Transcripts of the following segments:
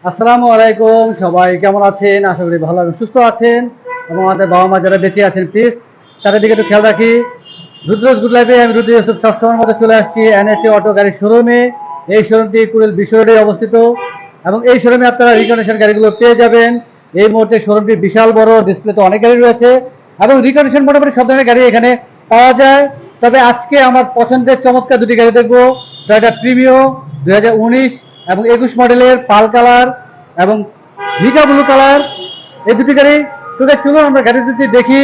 আসসালামু আলাইকুম, সবাই কেমন আছেন? আশা করি ভালো এবং সুস্থ আছেন এবং আমাদের বাবা মা যারা বেঁচে আছেন প্লিজ তাদের দিকে একটু খেয়াল রাখি। রুদ্রজ গুড লাইফে আমি রুদ্র ইউসুফ সবসময়ের মতো চলে আসছি এনএচএ অটো গাড়ির শোরুমে। এই শোরুমটি কুড়িল বিশ্ব রোডে অবস্থিত এবং এই শোরুমে আপনারা রিকন্ডিশন গাড়িগুলো পেয়ে যাবেন। এই মুহূর্তে শোরুমটি বিশাল বড়, ডিসপ্লেতে অনেক গাড়ি রয়েছে এবং রিকন্ডিশন মোটামুটি সব ধরনের গাড়ি এখানে পাওয়া যায়। তবে আজকে আমার পছন্দের চমৎকার দুটি গাড়ি দেখবো। টয়োটা প্রিমিও 2019 এবং 21 মডেলের পাল কালার এবং মিকা ব্লু কালার, এই দুটি গাড়ি। তোদের চলুন আমরা গাড়ি দুটি দেখি,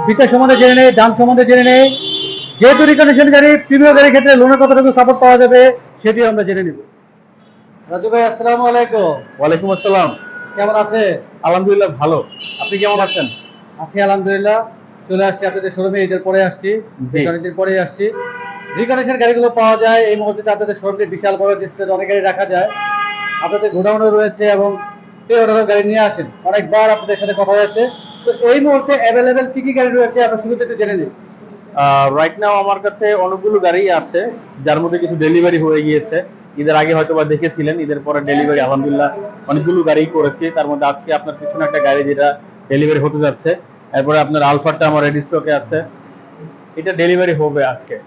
ফিচার সম্বন্ধে জেনে নেই, দাম সম্বন্ধে জেনে নেই। যেহেতু রিকন্ডিশন গাড়ি, প্রিমিয়ার গাড়ির ক্ষেত্রে লোনের কতটুকু সাপোর্ট পাওয়া যাবে সেটি আমরা জেনে নিব। রাজু ভাই, আসসালামু আলাইকুম। ওয়ালাইকুম আসসালাম। কেমন আছে? আলহামদুলিল্লাহ ভালো। আপনি কেমন আছেন? আছি আলহামদুলিল্লাহ। চলে আসছি আপনাদের শোরুমে, ঈদের পরে আসছি, জি। বেশ অনেকদিন পরেই আসছি। রিকন্ডিশন গাড়িগুলো পাওয়া যায় এই মুহূর্তে। আপনাদের শোরুমে বিশাল বড় ডিসপ্লে, অনেক গাড়ি রাখা যায়। আপনাদের গোডাউনও রয়েছে এবং পে অর্ডারও গাড়ি নিয়ে আসেন। অনেকবার আপনাদের সাথে কথা হয়েছে। তো এই মুহূর্তে অ্যাভেলেবেল কি কি গাড়ি রয়েছে আমরা শুরুতে একটু জেনে নিই। রাইট নাও আমার কাছে অনেকগুলো গাড়ি আছে, যার মধ্যে কিছু ডেলিভারি হয়ে গিয়েছে। ঈদের আগে হয়তো বা দেখেছিলেন, ঈদের পরে ডেলিভারি আলহামদুলিল্লাহ অনেকগুলো গাড়ি করেছি। তার মধ্যে আজকে আপনার পিছনে একটা গাড়ি যেটা ডেলিভারি হতে যাচ্ছে। এরপরে আপনার আলফাটা আমার রেডি স্টকে আছে, এটা ডেলিভারি হবে আজকে।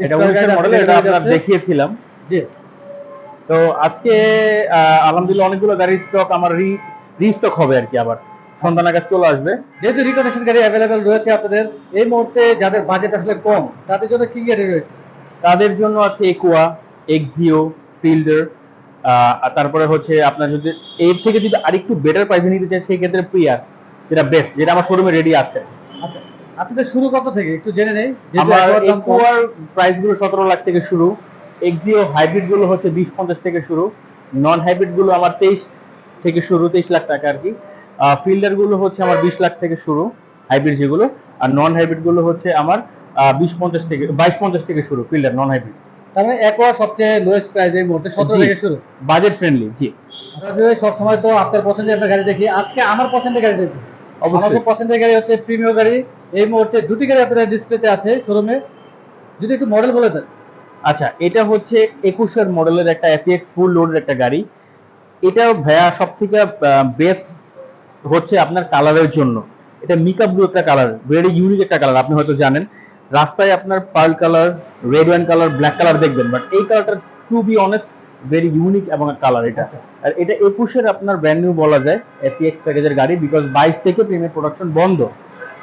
এটা 19 মডেল, এটা আপনার দেখিয়েছিলাম। জি। তো আজকে আলহামদুলিল্লাহ অনেকগুলো গাড়ির স্টক আমার রিস্টক হবে আর কি, আবার সন্ধ্যা নাগাদ চলে আসবে। যেহেতু রিকন্ডিশন গাড়ি অ্যাভেলেবেল রয়েছে আপনাদের, এই মুহূর্তে যাদের বাজেট আসলে কম তাদের জন্য কি গাড়ি রয়েছে? তাদের জন্য আছে একুয়া, এক্সিও, ফিল্ডার, তারপরে হচ্ছে আপনার যদি এর থেকে যদি আরেকটু বেটার প্রাইসে নিতে চাই সেই ক্ষেত্রে প্রিয়াস, যেটা বেস্ট, যেটা আমার শোরুমে রেডি আছে। আচ্ছা, আপনাদের শুরু কত থেকে একটু জেনে নেই। আমার একুয়ার প্রাইস গুলো 17 লাখ থেকে শুরু, এক্সিও হাইব্রিড গুলো হচ্ছে 20-50 থেকে শুরু, নন হাইব্রিড গুলো আমার 23 থেকে শুরু, 23 লাখ টাকা আর কি। ফিল্ডার গুলো হচ্ছে আমার 20 লাখ থেকে শুরু, হাইব্রিড যেগুলো। আর নন হাইব্রিড গুলো হচ্ছে আমার 20-50 থেকে 22-50 থেকে শুরু, ফিল্ডার নন হাইব্রিড। তার মানে একোয়া সবচেয়ে লোয়েস্ট প্রাইস এই মুহূর্তে 17 থেকে শুরু। Budget friendly. জি, সব সময় তো আপনার পছন্দের একটা গাড়ি দেখি, আজকে আমার পছন্দের গাড়ি দেখি। আমার অবশ্যই। খুব পছন্দের গাড়ি হচ্ছে প্রিমিয়ার গাড়ি। এই মুহূর্তে দুটি গাড়ি আপনাদের ডিসপ্লেতে আছে শোরুমে, যদি একটু মডেল বলে দেন। আচ্ছা, এটা হচ্ছে 21 মডেলের একটা এফএক্স ফুল লোডের একটা গাড়ি। এটা ভাইয়া সব থেকে বেস্ট হচ্ছে আপনার কালারের জন্য। এটা মিকা ব্লু একটা কালার, ভেরি ইউনিক একটা কালার, আপনি হয়তো জানেন। রাস্তায় আপনার pearl colour, red wine colour, black colour দেখবেন, বাট এই কালারটা to be honest very unique এবং কালার এটা। আর এটা 21 আপনার ব্র্যান্ড নিউ বলা যায়, এফএক্স প্যাকেজের গাড়ি, বিকজ 22 থেকে প্রিমিয়ার প্রোডাকশন বন্ধ।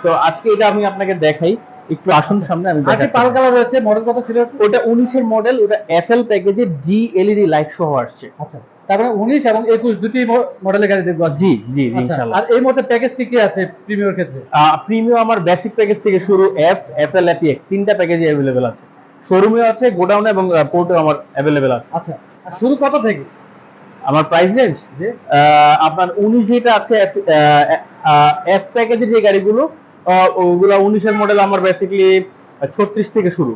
তো আজকে এটা আমি আপনাকে দেখাই, একটু আসুন সামনে, আমি দেখাচ্ছি। পাল কালার রয়েছে, মডেল কত ছিল? ওটা 19 মডেল, ওটা এফএল প্যাকেজের জি এলইডি লাইট সহ আসছে। আচ্ছা, তারপরে 19 এবং 21 দুটি মডেলের গাড়ি দেখবো। জি জি জি, ইনশাআল্লাহ। আর এই মুহূর্তে প্যাকেজ কি কি আছে প্রিমিয়ার ক্ষেত্রে? প্রিমিয়াম আমার বেসিক প্যাকেজ থেকে শুরু, এফএল, এফএক্স তিনটা প্যাকেজে अवेलेबल আছে। শোরুমে আছে, গোডাউনে এবং পোর্টে আমার अवेलेबल আছে। আচ্ছা, আর শুরু কত থেকে? আমার প্রাইস রেঞ্জ আপনার 19 যেটা আছে, এফ প্যাকেজের যে গাড়িগুলো, ওগুলা 19 মডেল আমার বেসিক্যালি 36 থেকে শুরু।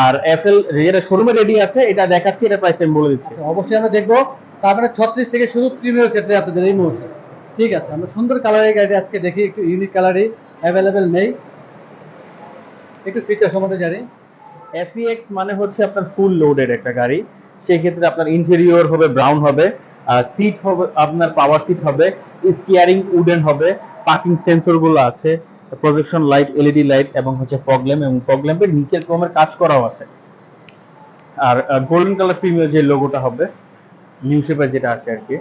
আর এফএল যেটা শোরুমে রেডি আছে এটা দেখাচ্ছি, এটা প্রাইস আমি বলে দিচ্ছি। অবশ্যই আমরা দেখবো। তার মানে 36 থেকে শুরু প্রিমিয়ার ক্ষেত্রে আপনাদের এই মুহূর্তে। ঠিক আছে, আমরা সুন্দর কালারের গাড়ি আজকে দেখি, একটু ইউনিক কালারই অ্যাভেলেবেল নেই। একটু ফিচার সম্বন্ধে জানি। এফএক্স মানে হচ্ছে আপনার ফুল লোডেড একটা গাড়ি। সেক্ষেত্রে আপনার ইন্টেরিয়র হবে ব্রাউন হবে, সিট হবে আপনার পাওয়ার সিট হবে, স্টিয়ারিং উডেন হবে, পার্কিং সেন্সর গুলো আছে, প্রজেকশন লাইট, এলইডি লাইট এবং হচ্ছে ফগ ল্যাম্প, এবং ফগ ল্যাম্পের নিকেল ক্রোমের কাজ করাও আছে। আর গোল্ডেন কালার প্রিমিয়ার যে লোগোটা হবে, নিউ শেপের যেটা আছে আর কি,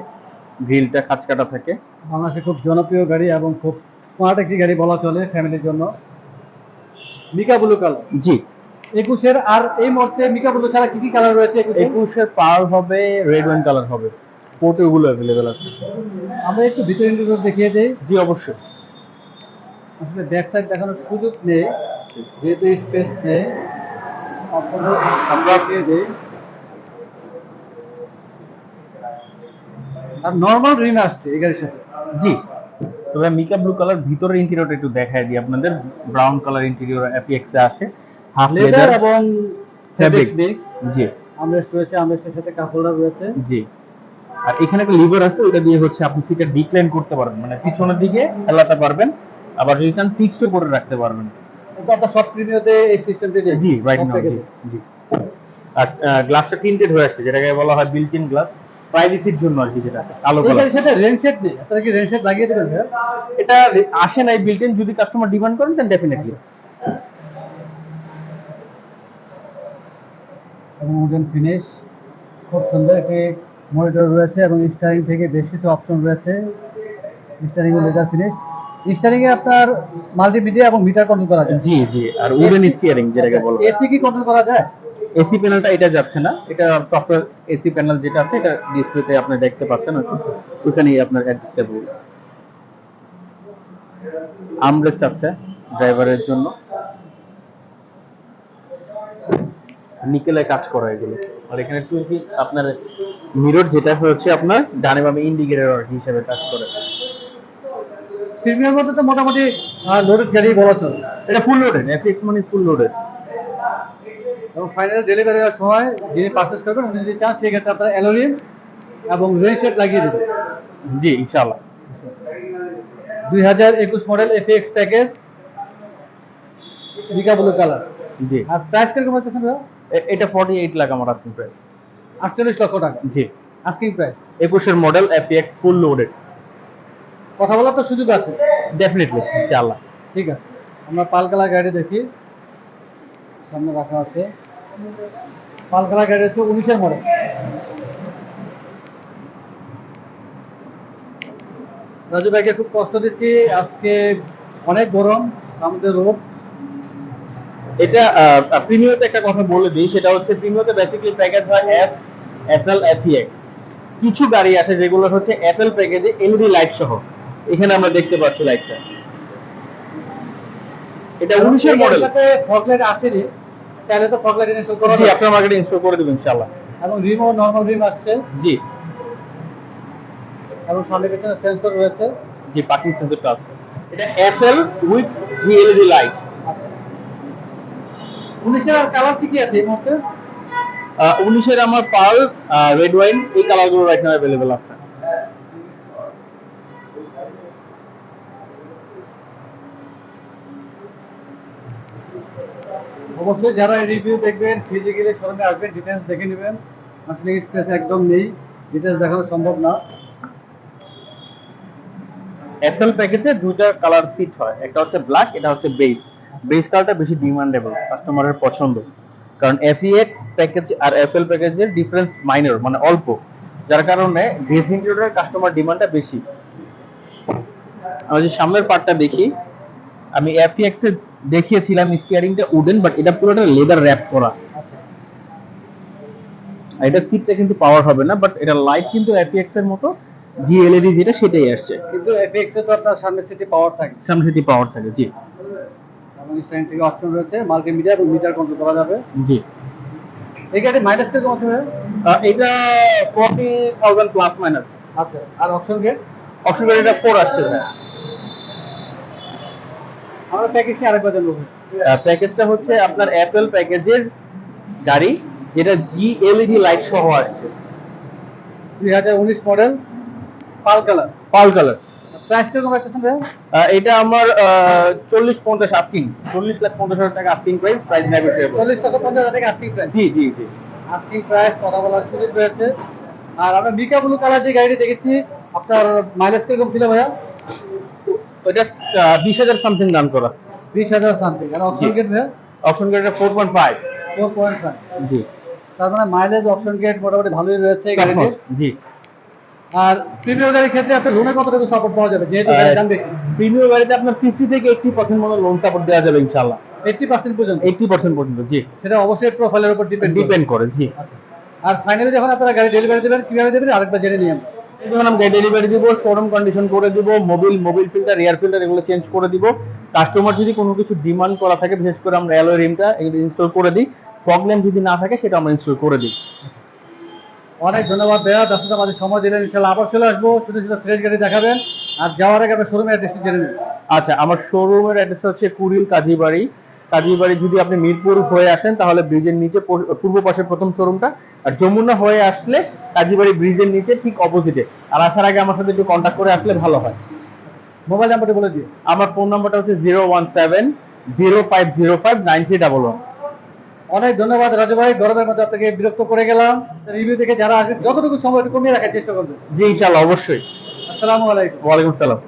গ্রিলটা কাজ কাটা থাকে। বাংলাদেশে খুব জনপ্রিয় গাড়ি এবং খুব স্মার্ট একটি গাড়ি বলা চলে ফ্যামিলির জন্য। মিকা ব্লু কালার জি। 21-এর। আর এই মুহূর্তে মিকা ব্লু ছাড়া কি কি কালার রয়েছে? 21-এর পার্ল হবে, রেড ওয়াইন কালার হবে, পোর্টে ওগুলো अवेलेबल আছে। আমরা একটু ভিতর ইন্টেরিয়র দেখিয়ে দেই। জি অবশ্যই। আসলে ব্যাক সাইড দেখানোর সুযোগ নেই যেহেতু স্পেস নেই, আপনাদের আমরা দেখিয়ে দেই। আর নরমাল রিম আসছে এই গাড়ির সাথে। জি। তবে মিকা ব্লু কালার ভিতরের ইন্টেরিয়রটা একটু দেখায় দিই আপনাদের। ব্রাউন কালার ইন্টেরিয়র এফএক্স এ আসে, হাফ লেদার এবং ফেব্রিক্স মিক্সড। জি আমরেস্ট রয়েছে, আমরেস্টের সাথে কাপ হোল্ডার রয়েছে। জি। আর এখানে একটা লিভার আছে, ওটা দিয়ে হচ্ছে আপনি সিটটা ডিক্লাইন করতে পারবেন, মানে পিছনের দিকে হেলাতে পারবেন, আবার যদি চান ফিক্সড করে রাখতে পারবেন। এটা আপনার সব প্রিমিয়াতে এই সিস্টেমটি নেই। জি রাইট নাও। জি জি। আর গ্লাসটা টিন্টেড হয়ে আসছে, যেটাকে বলা হয় বিল্ট ইন গ্লাস। প্রাইভেসির জন্য আর কি, যেটা আছে কালো এই কালার। গাড়ির সাথে রেন সেট নেই, আপনারা কি রেন সেট লাগিয়ে দেবেন ভাইয়া? এটা আসে নাই বিল্ট ইন, যদি কাস্টমার ডিমান্ড করেন দেন ডেফিনেটলি। এবং উডেন ফিনিশ খুব সুন্দর একটি মনিটর রয়েছে এবং স্টারিং থেকে বেশ কিছু অপশন রয়েছে। স্টারিং লেদার ফিনিশ, স্টারিং এ আপনার মাল্টিমিডিয়া এবং মিটার কন্ট্রোল করা যায়। জি জি, আর উডেন স্টিয়ারিং যেটাকে বলা হয়। এসি কি কন্ট্রোল করা যায়? এসি প্যানেলটা এটা যাচ্ছে না, এটা সফটওয়্যার এসি প্যানেল যেটা আছে এটা ডিসপ্লেতে আপনি দেখতে পাচ্ছেন, ওইখানেই আপনার অ্যাডজাস্টেবল। আর্মরেস্ট আছে ড্রাইভারের জন্য, নিকেলে কাজ করা এগুলো। আর এখানে 20 আপনার মিরর যেটা হচ্ছে আপনার ডানে বামে ইন্ডিকেটর হিসেবে কাজ করে। প্রিমিয়ার মধ্যে তো মোটামুটি লোডেড গাড়ি বলা চলে। এটা ফুল লোডেড, এফএক্স মানে ফুল লোডেড। এবং ফাইনাল ডেলিভারি হওয়ার সময় যিনি পারচেস করবেন উনি যদি চান সেক্ষেত্রে আপনার অ্যালোরিম এবং রেন সেট লাগিয়ে দেবেন। জি ইনশাআল্লাহ। 2021 model FX package, mica blue colour. জি, আর প্রাইস কিরকম হচ্ছে ভাইয়া? এটা 48 লাখ আমার আস্কিং প্রাইস। 48 লক্ষ টাকা জি, আস্কিং প্রাইস। 21 এর মডেল এফএক্স ফুল লোডেড। কথা বলার তো সুযোগ আছে। ডেফিনেটলি ইনশাআল্লাহ। ঠিক আছে, আমরা পাল কালার গাড়ি দেখি, সামনে রাখা আছে। পাল কালার গাড়ি হচ্ছে 19 মডেল। রাজু ভাইকে খুব কষ্ট দিচ্ছি আজকে, অনেক গরম, আমাদের রোদ। এটা প্রিমিয়াতে একটা কথা বলে দিই, সেটা হচ্ছে প্রিমিয়াতে বেসিক্যালি প্যাকেজ হয় এফএল এফএক্স। কিছু গাড়ি আছে যেগুলো হচ্ছে এফএল প্যাকেজে এলইডি লাইট সহ। এখানে আমরা দেখতে পাচ্ছি লাইটটা, এটা 19 এর মডেল। সাথে ফগ লাইট আসেনি, চাইলে তো ফগ লাইট ইনস্টল করা জি, যাবে। আপনার মার্কেটে ইনস্টল করে দেবেন ইনশাআল্লাহ। এবং রিমো নরমাল রিম আসছে জি এবং সামনে পেছনে সেন্সর রয়েছে। জি, পার্কিং সেন্সরটা আছে। এটা এফএল উইথ জিএলইডি লাইট। আচ্ছা, 19 এর কালার কি কি আছে এই মুহূর্তে? 19 এর আমার পার্ল, রেড ওয়াইন, এই কালারগুলো রাইট নাও अवेलेबल আছে। অবশ্যই যারা এই রিভিউ দেখবেন ফিজিক্যালি শোরুমে আসবেন, ডিটেইলস দেখে নেবেন। আসলে স্পেস একদম নেই, ডিটেইলস দেখানো সম্ভব না। এফএল প্যাকেজে দুইটা কালার সিট হয়, একটা হচ্ছে ব্ল্যাক, এটা হচ্ছে বেজ। বেজ কালারটা বেশি ডিমান্ডেবল, কাস্টমারের পছন্দ, কারণ এফইএক্স প্যাকেজ আর এফএল প্যাকেজের ডিফারেন্স মাইনর, মানে অল্প, যার কারণে বেজ ইনক্লুডের কাস্টমার ডিমান্ডটা বেশি। আমরা যে সামনের পার্টটা দেখি, আমি এফইএক্স এ দেখিয়েছিলাম স্টিয়ারিংটা উডেন, বাট এটা পুরোটা লেদার র‍্যাপ করা। আচ্ছা, আর এটা সিটটা কিন্তু পাওয়ার হবে না, বাট এটা লাইট কিন্তু এফইএক্স এর মতো জিএলইডি যেটা সেটাই আসছে। কিন্তু এফএক্স এ তো আপনার সামনে সিটি পাওয়ার থাকে সামনে সিটি পাওয়ার থাকে, জি এবং স্ট্যান্ড থেকে অপশন রয়েছে, মাল্টিমিডিয়া এবং মিটার কন্ট্রোল করা যাবে। জি। এই গাড়ি মাইলেজ কিরকম আছে ভাইয়া? এটা 40,000 প্লাস মাইনাস। আচ্ছা, আর অপশন গেট? অপশন করে এটা 4 আসছে ভাই। আমরা প্যাকেজ নিয়ে আরেকবার জানবো। প্যাকেজটা হচ্ছে আপনার এফএল প্যাকেজের গাড়ি, যেটা জিএলইডি লাইট সহ আসছে। 2019 মডেল, পাল কালার। পাল কালার। প্রাইস কিরকম রাখতেছেন ভাইয়া? এটা আমার 40-50 আস্কিং, 40,50,000 টাকা আস্কিং প্রাইস, প্রাইস নেগোশিয়েবল। 40,50,000 টাকা আস্কিং প্রাইস। জি জি জি। আস্কিং প্রাইস কথা বলার সুযোগ রয়েছে। আর আমরা মিকা ব্লু কালার যে গাড়িটি দেখেছি, আপনার মাইলেজ কিরকম ছিল ভাইয়া? ওটা 20,000 সামথিং দাম করা। 20,000 সামথিং। আর অপশন জি। গেট ভাইয়া? অপশন করে এটা 4.5। 4.5। জি। তার মানে মাইলেজ অপশন গেট মোটামুটি ভালোই রয়েছে এই গাড়িতে। জি। আর প্রিমিয়াম গাড়ির ক্ষেত্রে আপনার লোনে কতটুকু সাপোর্ট পাওয়া যাবে যেহেতু গাড়ির দাম বেশি? প্রিমিয়াম গাড়িতে আপনার 50 থেকে 80% মতো লোন সাপোর্ট দেওয়া যাবে ইনশাআল্লাহ। 80% পর্যন্ত? 80% পর্যন্ত, জি। সেটা অবশ্যই প্রোফাইলের উপর ডিপেন্ড করে, জি। আচ্ছা, আর ফাইনালি যখন আপনারা গাড়ি ডেলিভারি দেবেন কিভাবে দেবেন আরেকবার জেনে নিই আমরা। যখন আমরা ডেলিভারি দিব, শোরুম কন্ডিশন করে দিব, মোবিল ফিল্টার, এয়ার ফিল্টার এগুলো চেঞ্জ করে দিব। কাস্টমার যদি কোনো কিছু ডিমান্ড করা থাকে, বিশেষ করে আমরা অ্যালয় রিমটা এগুলো ইনস্টল করে দিই। ফগ ল্যাম্প যদি না থাকে সেটা আমরা ইনস্টল করে দিই। অনেক ধন্যবাদ ভাইয়া, ব্যস্ততা মাঝে সময় দিলেন। ইনশাআল্লাহ আবার চলে আসবো, শুধু শুধু ফ্রেশ গাড়ি দেখাবেন। আর যাওয়ার আগে আপনার শোরুমের অ্যাড্রেসটি জেনে নিন। আচ্ছা, আমার শোরুমের অ্যাড্রেস হচ্ছে কুড়িল কাজীবাড়ি। কাজীবাড়ি যদি আপনি মিরপুর হয়ে আসেন তাহলে ব্রিজের নিচে পূর্ব পাশে প্রথম শোরুমটা, আর যমুনা হয়ে আসলে কাজীবাড়ি ব্রিজের নিচে ঠিক অপোজিটে। আর আসার আগে আমার সাথে একটু কন্ট্যাক্ট করে আসলে ভালো হয়। মোবাইল নাম্বারটি বলে দিন। আমার ফোন নাম্বারটা হচ্ছে 01705059311। অনেক ধন্যবাদ রাজু ভাই, গরমের মধ্যে আপনাকে বিরক্ত করে গেলাম। রিভিউ থেকে যারা আসবে যতটুকু সময় একটু কমিয়ে রাখার চেষ্টা করবেন। জি ইনশাল্লাহ, অবশ্যই। আসসালামু আলাইকুম। ওয়ালাইকুম সালাম।